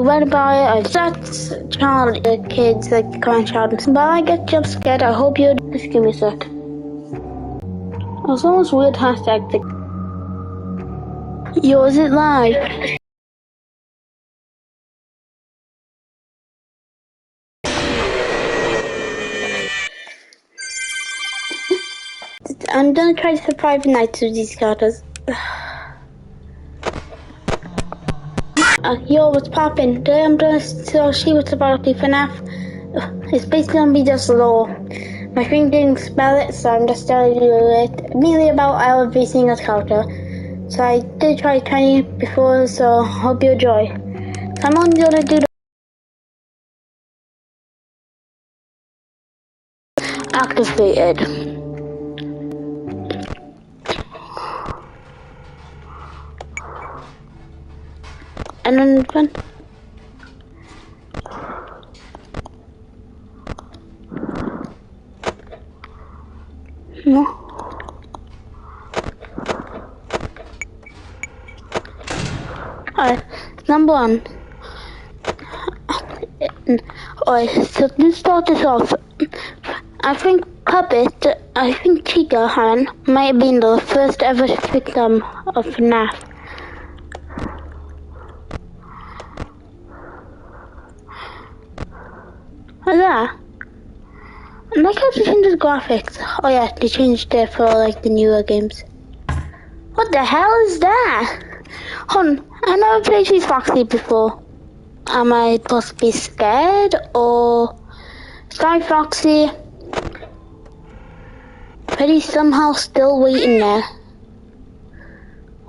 read about it. I just child kids like crying shouting. But I get jump scared. I hope you. Just give me a sec. Oh, someone's weird hashtag. Yo, is it live? I'm gonna try to survive nights with these characters. Yo, what's poppin'? Today I'm gonna see what's about the Fnaf. It's basically gonna be just lore. My friend didn't spell it, so I'm just telling you it. Mainly about every single character. So I did try trying it before, so hope you enjoy. So I'm only gonna do the activated. And then no. Alright, number 1. Alright, so let's start this off. I think Chica Han might have been the first ever victim of Fnaf. What's that? I like how they changed the graphics. Oh yeah, they changed it for like the newer games. What the hell is that? Hold on, I never played She's Foxy before. Am I supposed to be scared or Sky Foxy? Freddy's somehow still waiting there.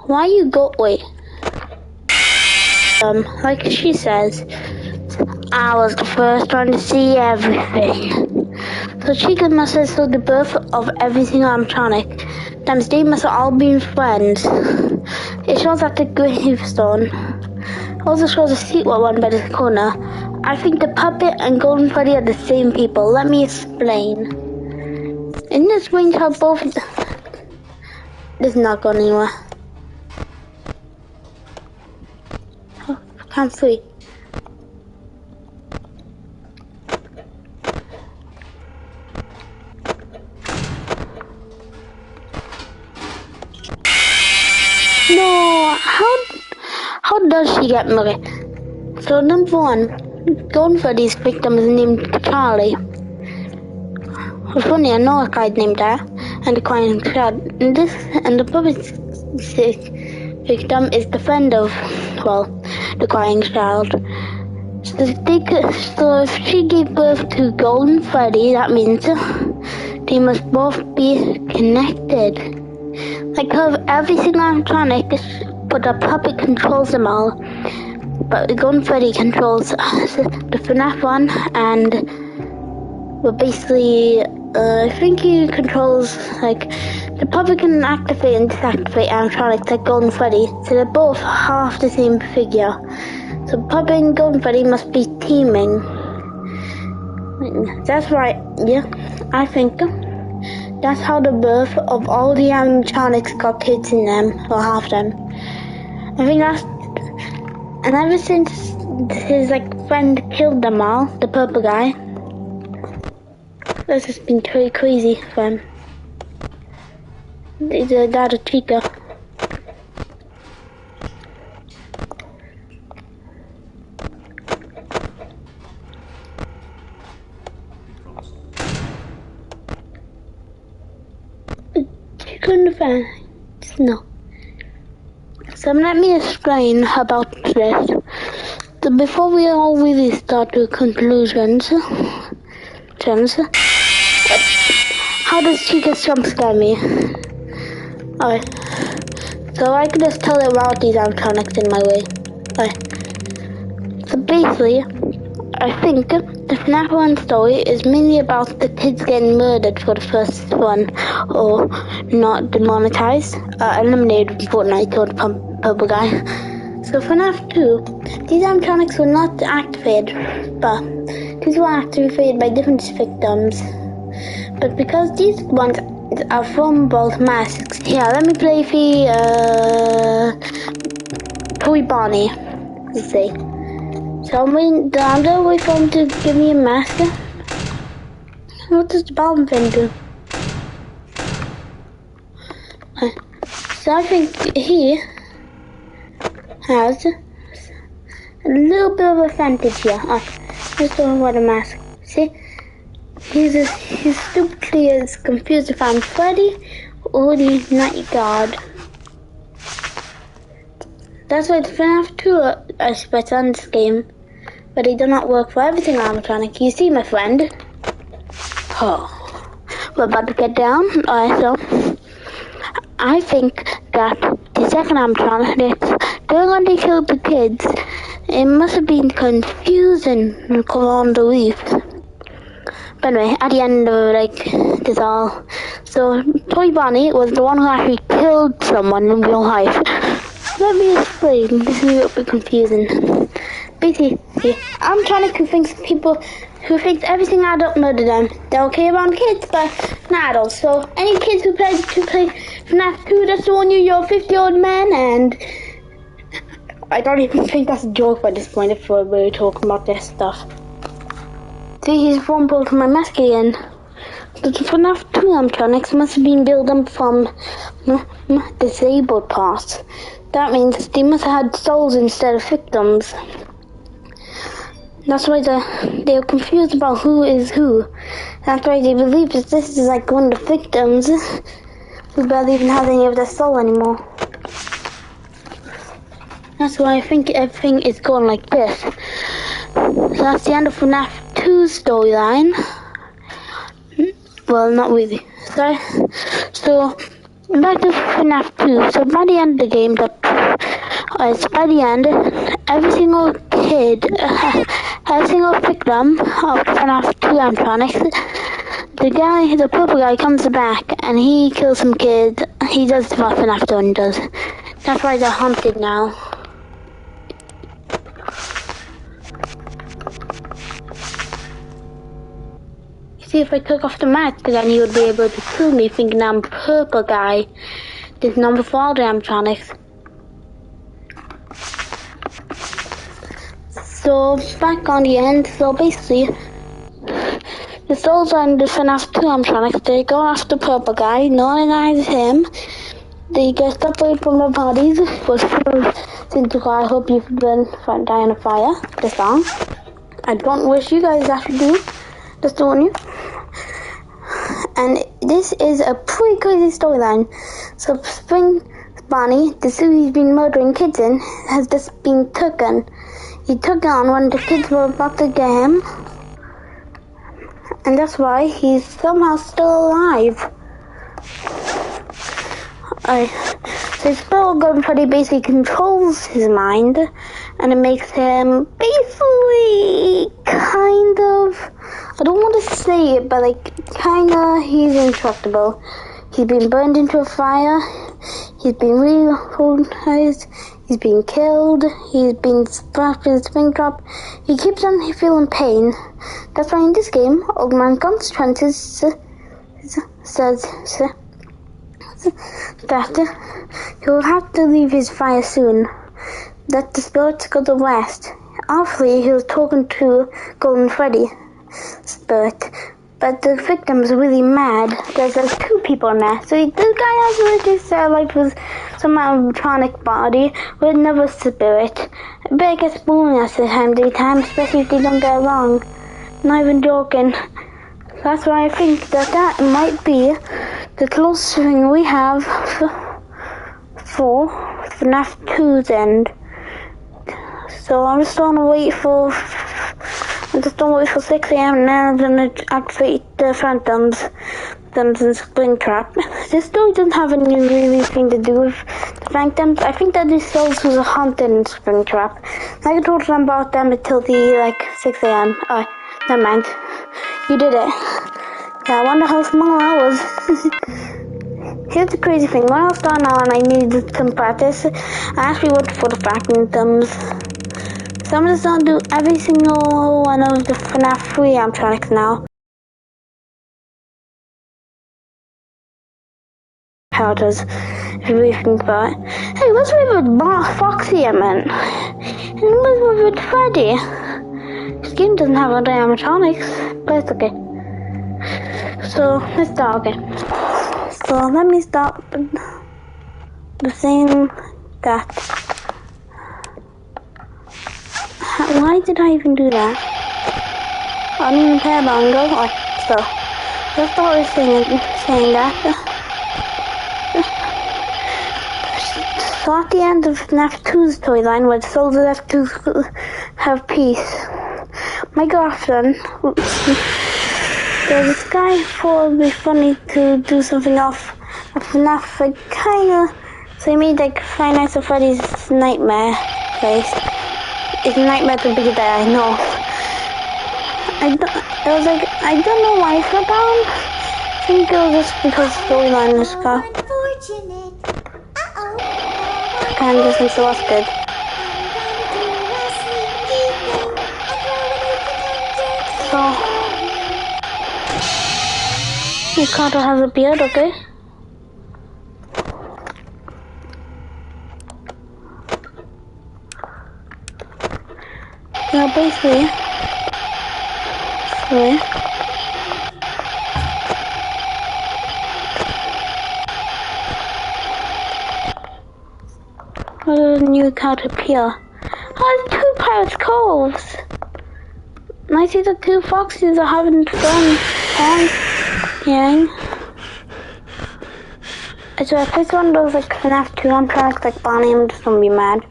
Why you go? Wait. Like she says, I was the first one to see everything. So Chica must have saw the birth of every single animatronic. Times they must have all been friends. It shows at the gravestone. It also shows a secret one by the corner. I think the puppet and Golden Freddy are the same people. Let me explain. In this range, how both... This is not going anywhere. Oh, can't see. No, how does she get married? So number 1, Golden Freddy's victim is named Charlie. It's funny, I know a guy named that, and the crying child. And the puppet's victim is the friend of, well, the crying child. So if she gave birth to Golden Freddy, that means they must both be connected. Like how every single animatronic, but the puppet controls them all. But the Golden Freddy controls the Fnaf one, and well, basically, I think he controls, like, the puppet can activate and deactivate animatronics like Golden Freddy, so they're both half the same figure. So puppet and Golden Freddy must be teaming. That's right, yeah, I think that's how the birth of all the animatronics got kids in them, or half them. I think that's, and ever since his like friend killed them all, the purple guy, that's just been very crazy for him. The dad of Chica. Couldn't find no. So let me explain about this. So before we all really start to conclusions, how does Chica jump scare me? Alright. So I can just tell it about these animatronics in my way. Alright. So basically, I think the Fnaf 1 story is mainly about the kids getting murdered for the first one, or not demonetized, eliminated in Fortnite or the purple guy. So Fnaf 2, these animatronics were not activated, but these were activated by different victims. But because these ones are from both masks, here, let me play the Toy Bonnie, let's see. So I'm waiting, wait for him to give me a mask. What does the bottom thing do? So I think he has a little bit of advantage here. Just don't wear the mask. See? He's stupidly as confused if I'm Freddy or the night guard. That's why the Fnaf 2 is better in this game. But it does not work for everything animatronic. You see, my friend? Oh. We're about to get down. Alright, so I think that the second animatronic, they're going to kill the kids. It must have been confusing on the reef. But anyway, at the end of this all, so Toy Bonnie was the one who actually killed someone in real life. Let me explain. This is a little bit confusing. Basically, I'm trying to convince people who think everything adult know to them. They're okay around kids, but not adults. So any kids who play Fnaf 2, that's the one you're a 50-year-old man, and I don't even think that's a joke by this point if we're really talking about this stuff. See, he's vulnerable to my mask again. The Fnaf 2 animatronics must have been built up from disabled parts. That means they must have had souls instead of victims. That's why they're confused about who is who. That's why they believe that this is like one of the victims who barely even has any of their soul anymore. That's why I think everything is going like this. So that's the end of Fnaf 2's storyline. Well, not really. Sorry. So, back to Fnaf 2. So by the end of the game, by the end, every single kid, every single victim of Fnaf 2 animatronics, the purple guy comes back and he kills some kids. He does what Fnaf 2 does. That's why they're haunted now. See, if I took off the mask, then he would be able to kill me thinking I'm purple guy. This number for all the animatronics. So, back on the end, so basically, the souls on the Fnaf 2 animatronics, they go after purple guy, neutralize him, they get separated from their bodies, since I hope you've been dying of fire, this song. I don't wish you guys actually do, just warn you. And this is a pretty crazy storyline. So Spring Bonnie, the zoo he's been murdering kids in, has just been taken. He took on when the kids were about to get him. And that's why he's somehow still alive. So his spell gun Freddy basically controls his mind. And it makes him basically kind of, I don't want to say it, but kinda, he's indestructible. He's been burned into a fire, he's been reorganized, he's been killed, he's been smashed in a spring trap. He keeps on feeling pain. That's why in this game, Old Man Consequences says that he'll have to leave his fire soon. That the spirits go to west. Obviously, he was talking to Golden Freddy spirit, but the victim's really mad. There's two people in there. So this guy has like with some animatronic body with another spirit. I bet it gets boring at the time, especially if they don't get along. Not even joking. That's why I think that might be the closest thing we have for Fnaf 2's end. So I'm just gonna wait for 6 AM and then I'm gonna activate the Phantom's Dungeon Spring Trap. This story doesn't have any really thing to do with the Phantoms. I think that these souls was a haunted in Spring Trap. I can talk to them about them until the 6 AM. Never mind. You did it. Yeah, I wonder how small I was. Here's the crazy thing. When I was starting out and I needed some practice, I actually went for the Phantoms. So I'm just gonna do every single one of the Fnaf 3 animatronics now. Characters, if you really think about it. Hey, what's with Foxy, I meant? And what's with with Freddy. This game doesn't have any animatronics, but it's okay. So let's start again. So let me start with the same that. Why did I even do that? I don't even care about it. Alright, so let's start with saying that. So at the end of Fnaf 2's storyline, where the souls are left to have peace, my girlfriend, this guy thought it would be funny to do something off of Fnaf, like kinda, so he made like Five Nights at Freddy's nightmare place. It's a nightmare to be there, I know. I don't know why it fell down. I think it was just because the storyline was got kind of just exhausted. So, Ricardo has a beard, okay? Yeah, basically, sorry. What does a new card appear? Oh, there's 2 Pirates Coves! And I see the 2 foxes are having fun. Yeah. So if this one does like Fnaf 2, I'm trying to like Bonnie, I'm just gonna be mad.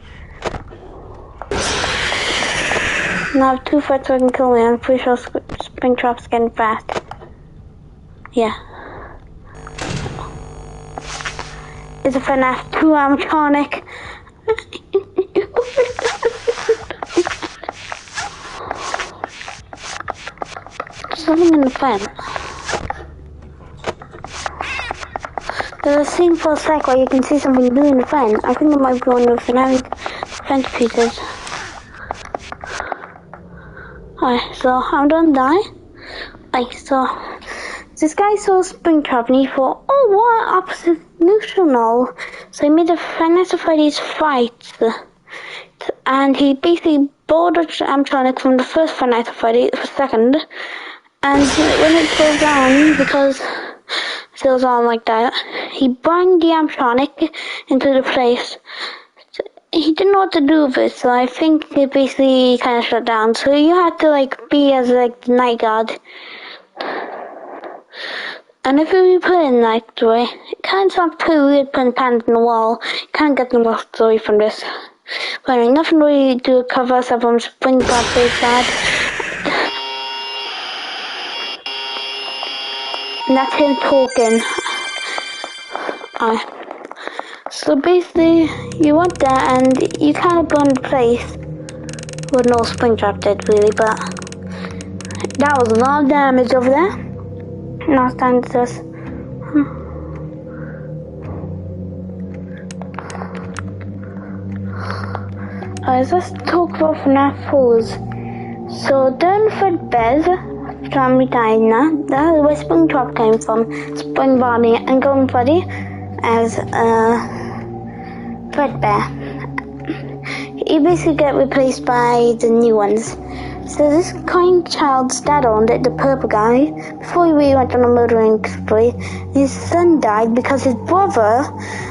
And I have 2 fights so I can kill me. I'm pretty sure Springtrap's getting fast. Yeah. It's a Fnaf 2 animatronic. Something in the fence. There's a scene for a sec where you can see something blue in the fence. I think it might be one of the fence pieces. Alright, so I'm done dying. Alright, so this guy saw Springtrap and he thought, oh, what opposite neutral. So he made a Five Nights at Freddy's fight. And he basically borrowed animatronic from the first Five Nights at Freddy, the second. And when it fell down, because it goes on like that, he brought the animatronic into the place. He didn't know what to do with it, so I think it basically kind of shut down. So you had to like be as like the night guard. And if you put it in like the way, it kind of sounds pretty weird putting pans in the wall. You can't get the most story from this. But anyway, nothing really to do with cover us up on Springtrap Big Bad. And that's him talking. Alright. So basically, you went there and you kind of burned the place. Well, no, Springtrap did really, but that was a lot of damage over there. Now it's time to just... Alright, let's talk about Fnaf 4s. So, during Freddy's family died now. That's where Springtrap came from. Spring Bonnie and Golden Freddy as Fredbear. He basically got replaced by the new ones. So this kind child's dad owned it, the purple guy, before he really went on a murdering spree. His son died because his brother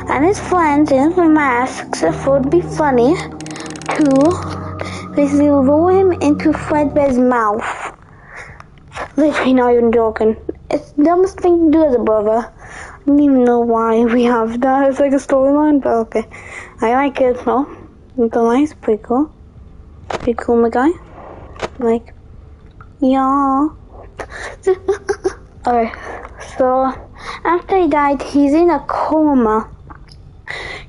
and his friends in the masks thought it'd be funny to basically roll him into Fredbear's mouth. Literally not even joking. It's the dumbest thing to do as a brother. I don't even know why we have that. It's like a storyline, but okay. I like it though. It's nice, pretty cool. Pretty cool, my guy. Like, yeah. Alright, so after he died, he's in a coma.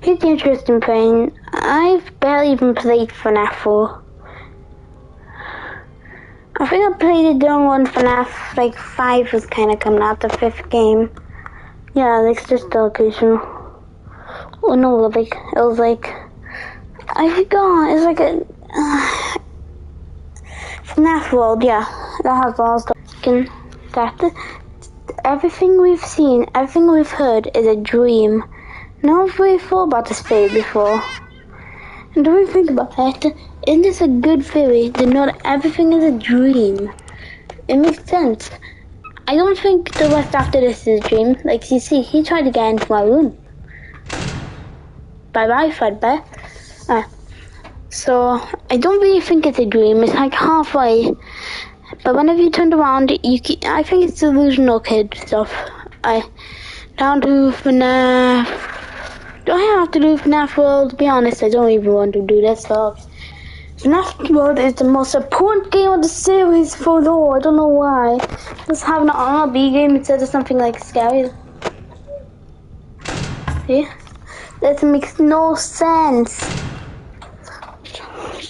Here's the interesting thing. I've barely even played Fnaf 4. I think I played it during one Fnaf, like 5 was kind of coming out, the 5th game. Yeah, like just the occasional. Oh no, like, it was like, I forgot, it's like a Fnaf World, yeah, that has all stuff. Everything we've seen, everything we've heard is a dream. No one really thought about this fate before. And do we think about it? Isn't this a good theory that not everything is a dream? It makes sense. I don't think the rest after this is a dream. Like you see, he tried to get into my room. Bye-bye, Freddy. So I don't really think it's a dream. It's like halfway. But whenever you turn around, I think it's delusional kid stuff. Down to Fnaf. Do I have to do Fnaf World? To be honest, I don't even want to do that stuff. Fnaf World is the most important game of the series for though. I don't know why. Let's have an RB game instead of something like scary. See? That makes no sense.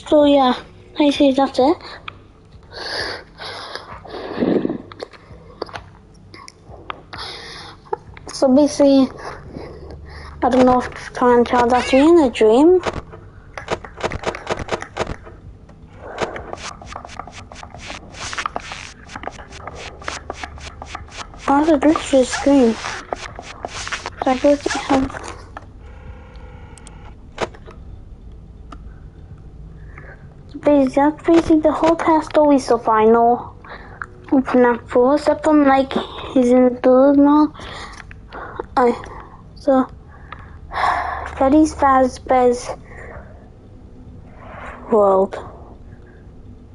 So yeah, I see that's it. So basically, I don't know if trying to tell that's in a dream. Why did this just scream? So I go to that's basically the whole past story so far. I know Fnaf 4, except from like he's in the delusional. So Freddy's Fazbear's World.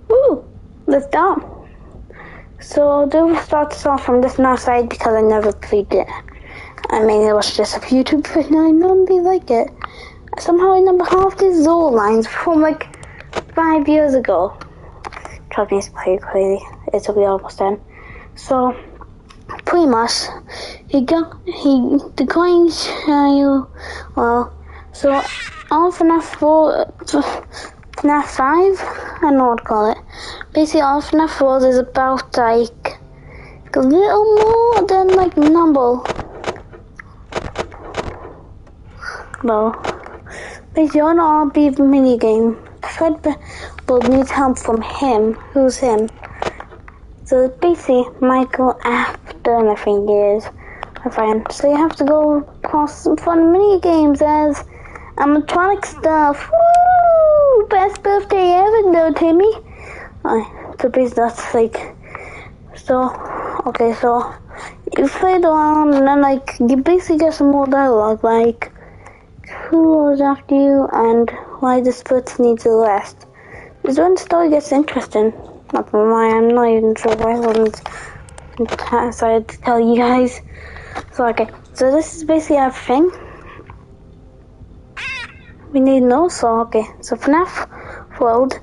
Woo! Let's go. So they will start this off from this north side because I never played it. I mean, it was just a YouTube video. I normally like it. Somehow I remember half the Zoe lines from like 5 years ago. Trust me, it's pretty crazy. It'll be almost done. So pretty much, the coins so all FNAF 4, FNAF 5, I don't know what to call it. Basically all FNAF 4 is about like a little more than like number. No. Basically on RB minigame, Fred will need help from him. Who's him? So basically, Michael Afton, I think he is, my friend. So you have to go across some fun mini games as animatronic stuff. Woo! Best birthday ever, though, Timmy. So basically, that's like. So, okay, so you played around and then like you basically get some more dialogue, like who was after you and why this person needs a rest. This is when the story gets interesting. Not for why, I'm not even sure why I wasn't decided to tell you guys. So okay, so this is basically everything we need to know. So okay, so FNAF World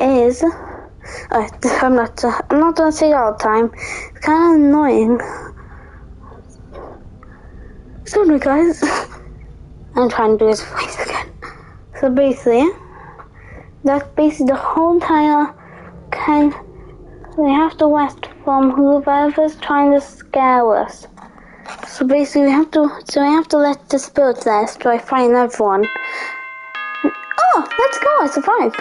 is I'm not gonna say it all the time. It's kind of annoying. Sorry guys, I'm trying to do his voice again. So basically, that's basically the whole entire we have to rest from whoever's trying to scare us. So basically we have to let the spirits rest try find everyone. Oh, let's go, I survived.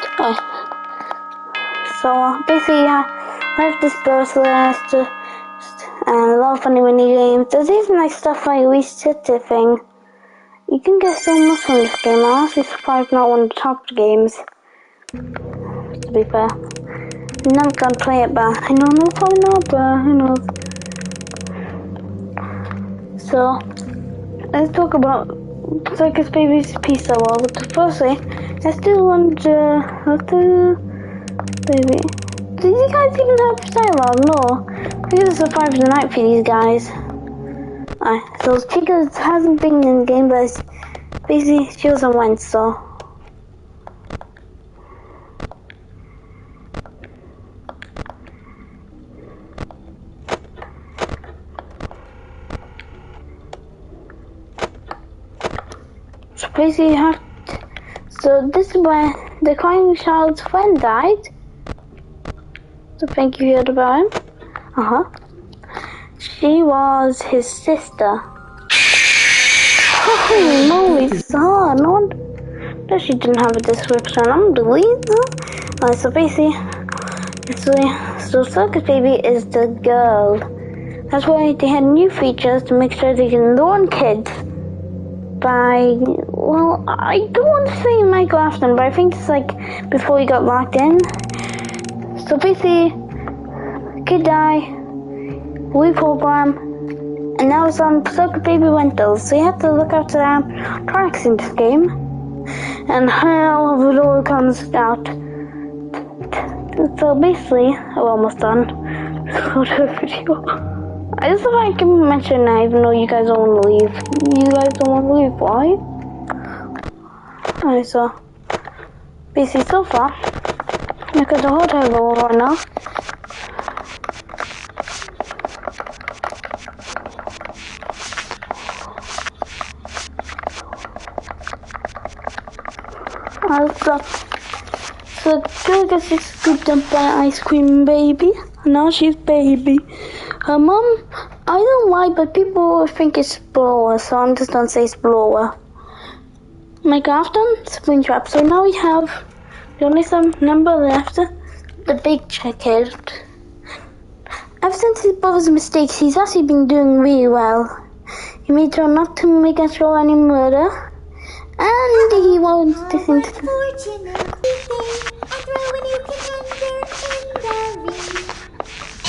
So basically let the spirits rest and a lot of funny mini games. There's even like stuff like reset the thing. You can get so much from this game. I'm honestly surprised not one of the top games. To be fair. I'm not gonna play it, but I know no probably not, but who knows. So let's talk about Circus Baby's Pizza World. Firstly, let's do baby. Did you guys even have dialogue? No. This is a 5 of the night for these guys. So Chica hasn't been in the game, but basically she was on Wednesday, so. So basically so this is where the crying child's friend died. So thank you heard about him. She was his sister. Holy moly, son! No, she didn't have a description. I'm deleting her. So basically, so Circus Baby is the girl. That's why they had new features to make sure they can learn kids by well, I don't want to say Michael Afton, but I think it's like before he got locked in. So basically, kid died, reprogram, and now it's on Circuit Baby Rentals. So you have to look after tracks in this game, and how it all comes out. So basically, we're almost done. I just thought I can mention that even though you guys don't want to leave. You guys don't want to leave, why? Alright, so basically so far, look at the hotel room right now. So the girl gets scooped up by ice cream baby. Now she's baby. Her mom, I don't know why, but people think it's blower, so I'm just gonna say it's blower. Make after Springtrap. So now we have the only some number left, the big checkhead. Ever since his brother's mistakes, he's actually been doing really well. He made sure not to make us show any murder, and he won't listen to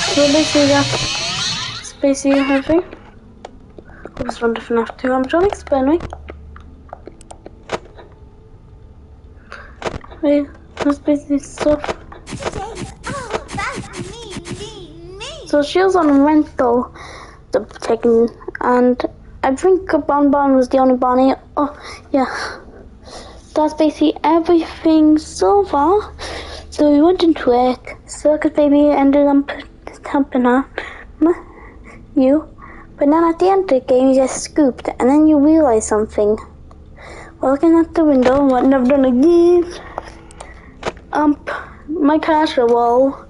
so basically that's basically everything. I was wondering Fnaf 2 animatronics, but anyway. Wait, that's basically stuff. So she was on rental, the chicken, and I think Bon Bon was the only Bonnie. Oh, yeah. That's basically everything so far. So we went into it. Circus Baby ended up helping her. You. But then at the end of the game, you just scooped, and then you realize something. While looking at the window, what I've done again. My cash wall.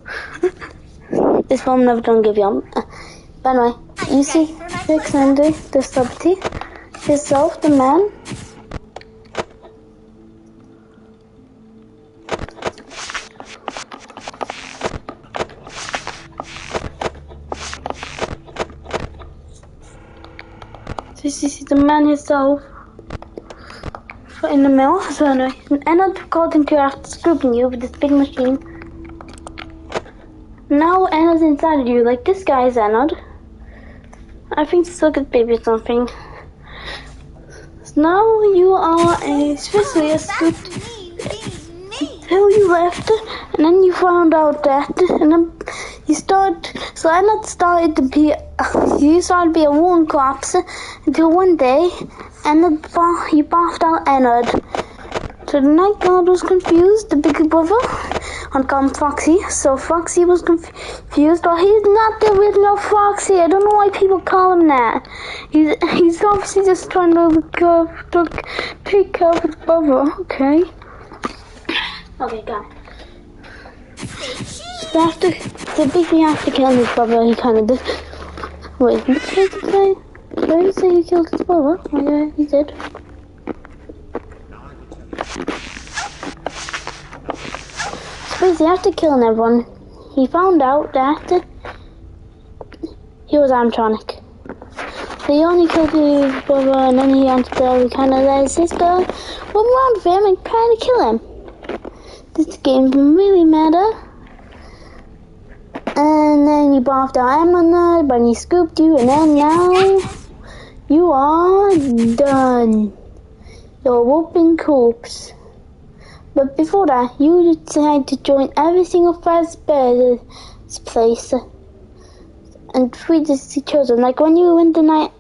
This one never done give you. But anyway, you see Alexander, the celebrity, himself, the man. So you see the man himself in the middle. So anyway, Ennard called him to after scooping you with this big machine. Now Ennard's inside of you, like this guy is Ennard. I think Circus Baby or something. So now you are especially a scooped until you left, and then you found out that, and then you started. So Ennard started to be, you started to be a warm corpse until one day, and you bathed out Ennard. So the night guard was confused, the big brother, and called Foxy. So Foxy was confused. Oh, he's not the original Foxy. I don't know why people call him that. He's obviously just trying to take care of his brother. Okay. Okay, got it. So basically after killing his brother, he kind of did. Wait, did you say he killed his brother? Oh yeah, he did. Basically, after killing everyone, he found out that he was animatronic. So he only killed his brother, and then he kind of let his sister run around with him and trying to kill him. This game really matter. And then you barfed out Ennard, but he scooped you, and then now you are done. You're a whooping corpse. But before that, you decided to join every single Fazbear's place and free the children. Like when you went the night,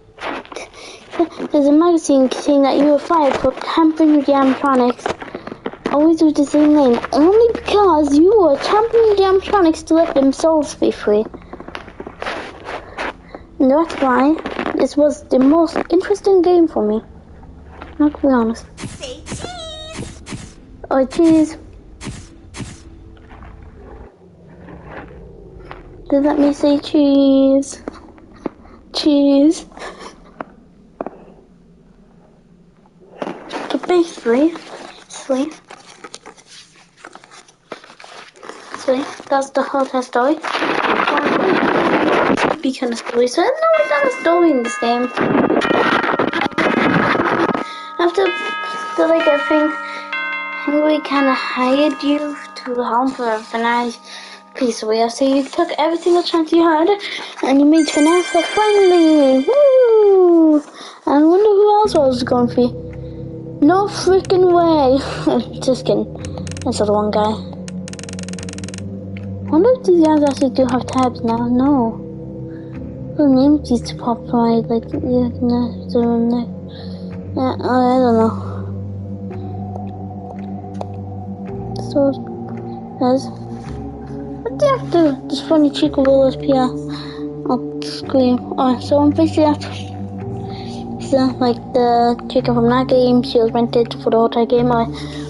there's a magazine saying that you were fired for tampering with the animatronics. Always with the same name, only because you were tampering with the animatronics to let them souls be free. And that's why this was the most interesting game for me. Not to be honest. Say cheese! Oh, cheese. They let me say cheese. Cheese. So basically, that's the whole story. Be kind of story. So there's no done a story in this game. After So like I think we kinda hired you to help for a nice piece of it. So you took every single chance you had and you made Fnaf a friendly. Woo! I wonder who else was going for you. No freaking way. Just kidding. That's the one guy. I wonder if these guys actually do have tabs now. No. The names used to pop right, like, I don't know. So, guys, what do you have to, this funny chico will appear? I'll scream. Oh, so I'm basically after, so, like, the chicken from that game, she was rented for the whole entire game.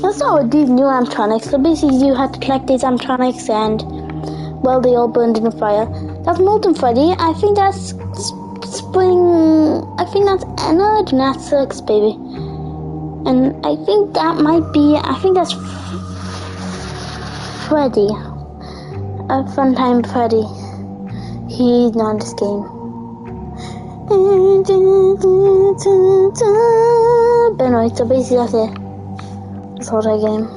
That's not with these new animatronics. So basically, you had to collect these animatronics and, well, they all burned in the fire. That's Molten Freddy. I think that's Spring. I think that's Ennard, and that sucks, baby. And I think that might be. I think that's Freddy. A Funtime Freddy. He's not in this game. But anyway, so basically that's it. This whole game.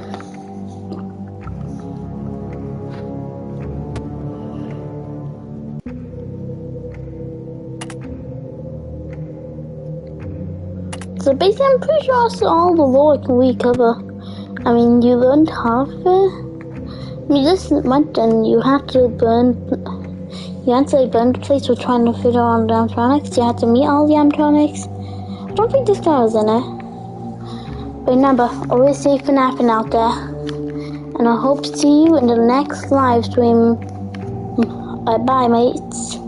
So basically, I'm pretty sure that's all the lore can we cover. I mean, you learned half of it. You just went and you had to burn. You had to burn the place for trying to figure out the animatronics. You had to meet all the animatronics. I don't think this guy was in it. But remember, always stay FNAFing out there. And I hope to see you in the next live stream. Bye, mates.